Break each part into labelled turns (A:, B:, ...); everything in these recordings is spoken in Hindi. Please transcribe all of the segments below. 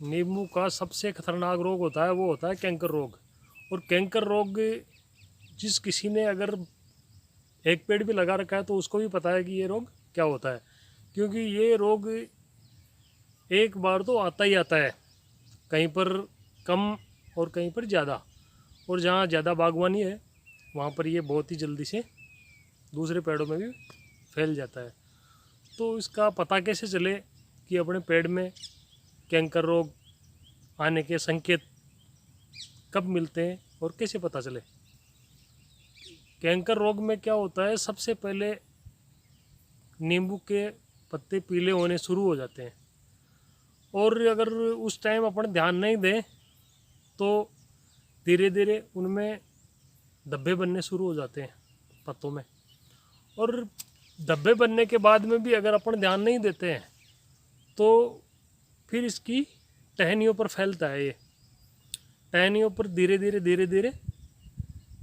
A: नींबू का सबसे खतरनाक रोग होता है वो होता है कैंकर रोग। और कैंकर रोग जिस किसी ने अगर एक पेड़ भी लगा रखा है तो उसको भी पता है कि ये रोग क्या होता है, क्योंकि ये रोग एक बार तो आता ही आता है, कहीं पर कम और कहीं पर ज़्यादा। और जहाँ ज़्यादा बागवानी है वहाँ पर ये बहुत ही जल्दी से दूसरे पेड़ों में भी फैल जाता है। तो इसका पता कैसे चले कि अपने पेड़ में कैंकर रोग आने के संकेत कब मिलते हैं और कैसे पता चले? कैंकर रोग में क्या होता है, सबसे पहले नींबू के पत्ते पीले होने शुरू हो जाते हैं, और अगर उस टाइम अपन ध्यान नहीं दें तो धीरे धीरे उनमें धब्बे बनने शुरू हो जाते हैं पत्तों में। और धब्बे बनने के बाद में भी अगर अपन ध्यान नहीं देते हैं तो फिर इसकी टहनियों पर फैलता है। ये टहनियों पर धीरे धीरे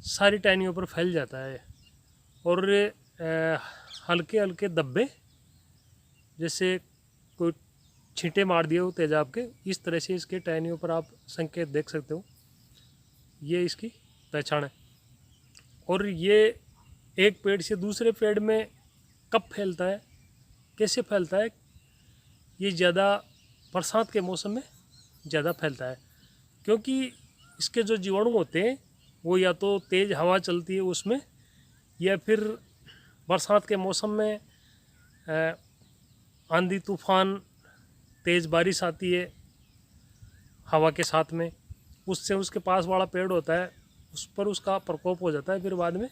A: सारी टहनियों पर फैल जाता है। और हल्के हल्के धब्बे, जैसे कोई छींटे मार दिए हो तेजाब के, इस तरह से इसके टहनियों पर आप संकेत देख सकते हो। ये इसकी पहचान है। और ये एक पेड़ से दूसरे पेड़ में कब फैलता है, कैसे फैलता है? ये ज़्यादा बरसात के मौसम में ज़्यादा फैलता है, क्योंकि इसके जो जीवाणु होते हैं वो या तो तेज़ हवा चलती है उसमें, या फिर बरसात के मौसम में आंधी तूफान तेज़ बारिश आती है हवा के साथ में, उससे उसके पास वाला पेड़ होता है उस पर उसका प्रकोप हो जाता है, फिर बाद में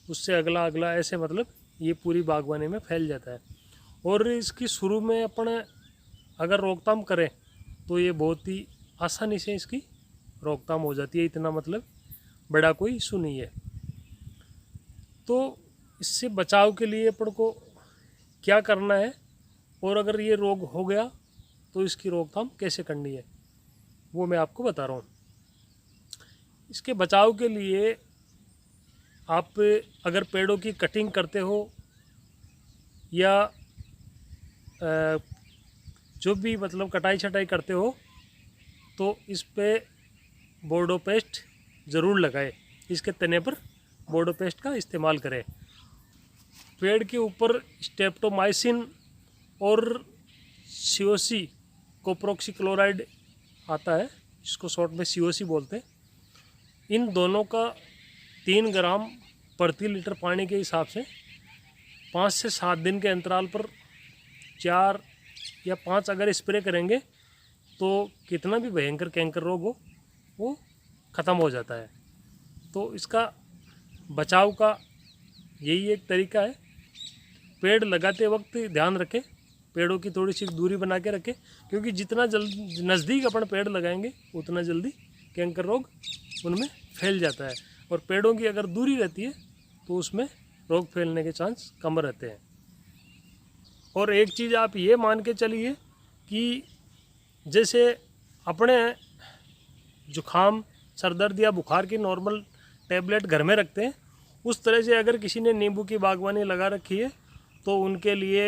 A: उससे अगला अगला ऐसे मतलब ये पूरी बागवानी में फैल जाता है। और इसकी शुरू में अपन अगर रोकथाम करें तो ये बहुत ही आसानी से इसकी रोकथाम हो जाती है, इतना मतलब बड़ा कोई इशू नहीं है। तो इससे बचाव के लिए अपन को क्या करना है, और अगर ये रोग हो गया तो इसकी रोकथाम कैसे करनी है, वो मैं आपको बता रहा हूँ। इसके बचाव के लिए आप अगर पेड़ों की कटिंग करते हो या जो भी मतलब कटाई छटाई करते हो तो इस पे बोर्डो पेस्ट ज़रूर लगाए, इसके तने पर बोर्डो पेस्ट का इस्तेमाल करें। पेड़ के ऊपर स्ट्रेप्टोमाइसिन और सीओसी कोप्रोक्सीक्लोराइड आता है, इसको शॉर्ट में सीओसी बोलते हैं। इन दोनों का 3 ग्राम प्रति लीटर पानी के हिसाब से 5 से 7 दिन के अंतराल पर 4 या 5 अगर स्प्रे करेंगे तो कितना भी भयंकर कैंकर रोग हो वो ख़त्म हो जाता है। तो इसका बचाव का यही एक तरीका है। पेड़ लगाते वक्त ध्यान रखें, पेड़ों की थोड़ी सी दूरी बना के रखें, क्योंकि जितना जल्दी नज़दीक अपन पेड़ लगाएंगे उतना जल्दी कैंकर रोग उनमें फैल जाता है। और पेड़ों की अगर दूरी रहती है तो उसमें रोग फैलने के चांस कम रहते हैं। और एक चीज़ आप ये मान के चलिए कि जैसे अपने जुखाम सरदर्द या बुखार की नॉर्मल टैबलेट घर में रखते हैं, उस तरह से अगर किसी ने नींबू की बागवानी लगा रखी है तो उनके लिए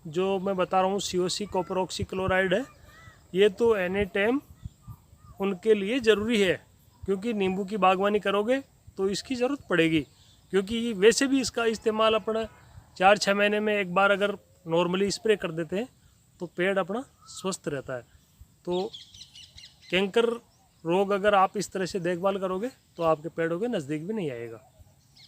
A: जो मैं बता रहा हूँ सीओसी कोप्रोक्सीक्लोराइड है, ये तो एनी टाइम उनके लिए ज़रूरी है, क्योंकि नींबू की बागवानी करोगे तो इसकी ज़रूरत पड़ेगी। क्योंकि वैसे भी इसका इस्तेमाल अपना 4-6 महीने में एक बार अगर नॉर्मली स्प्रे कर देते हैं तो पेड़ अपना स्वस्थ रहता है। तो कैंकर रोग अगर आप इस तरह से देखभाल करोगे तो आपके पेड़ों के नज़दीक भी नहीं आएगा।